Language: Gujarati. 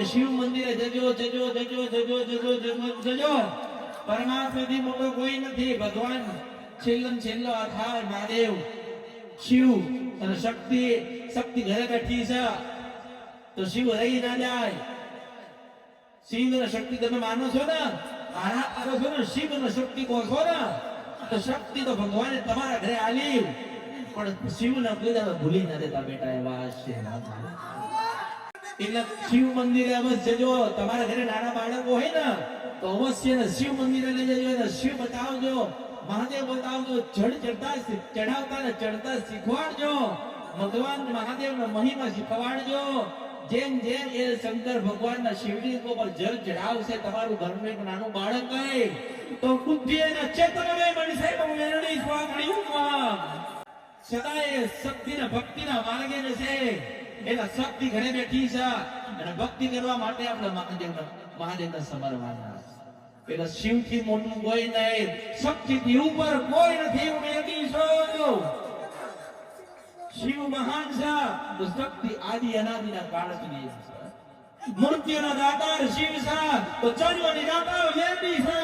શિવ મંદિરે જજો જજો જજો જજો જજો જજો જજો પરમાત્માથી મોટો કોઈ નથી ભગવાન છેલ્લો આધાર મહાદેવ શિવ અને શક્તિ ઘરે બેઠી છે તો શિવ રહી ના જાય શિવ અને શક્તિ તમે માનો છો ને આરાધ કરો છો ને શિવ અને શક્તિ કહો છો ને તો શક્તિ તો ભગવાને તમારા ઘરે આલી પણ શિવને કોઈ ભૂલી ના દેતા બેટા એવા છે એટલે શિવ મંદિરે અવશ્ય જજો તમારા ઘરે નાના બાળકો હોય ને તો અવશ્ય ને શિવ મંદિરે લઈ જજો ને શિવ બતાવજો મહાદેવ બતાવજો ચડાવતા ને ચડતા શીખવાડજો ભગવાન મહાદેવ નો મહિમા શીખવાડજો જેમ જેમ એ શંકર ભગવાન ના શિવલિંગ પર જળ ચડાવશે તમારું ઘરનું એક નાનું બાળક હોય તો બુદ્ધિ અને ચેતનમય બનશે મેરડી સ્વાગણ્યું સદાય શક્તિ ને ભક્તિ ના માર્ગે જશે એટલે શક્તિ ઘરે બેઠી છે અને ભક્તિ કરવા માટે આપણે મહાદેવને સમરવાના એટલે શિવ થી મોટું કોઈ નહીં શક્તિ થી ઉપર કોઈ નથી મેળવી છો શિવ મહાન છે તો શક્તિ આદિ અનાદિના કાળથી છે મૂર્તિઓના દાતાર શિવ છે તો ચર્મની દાતાર વેદી છે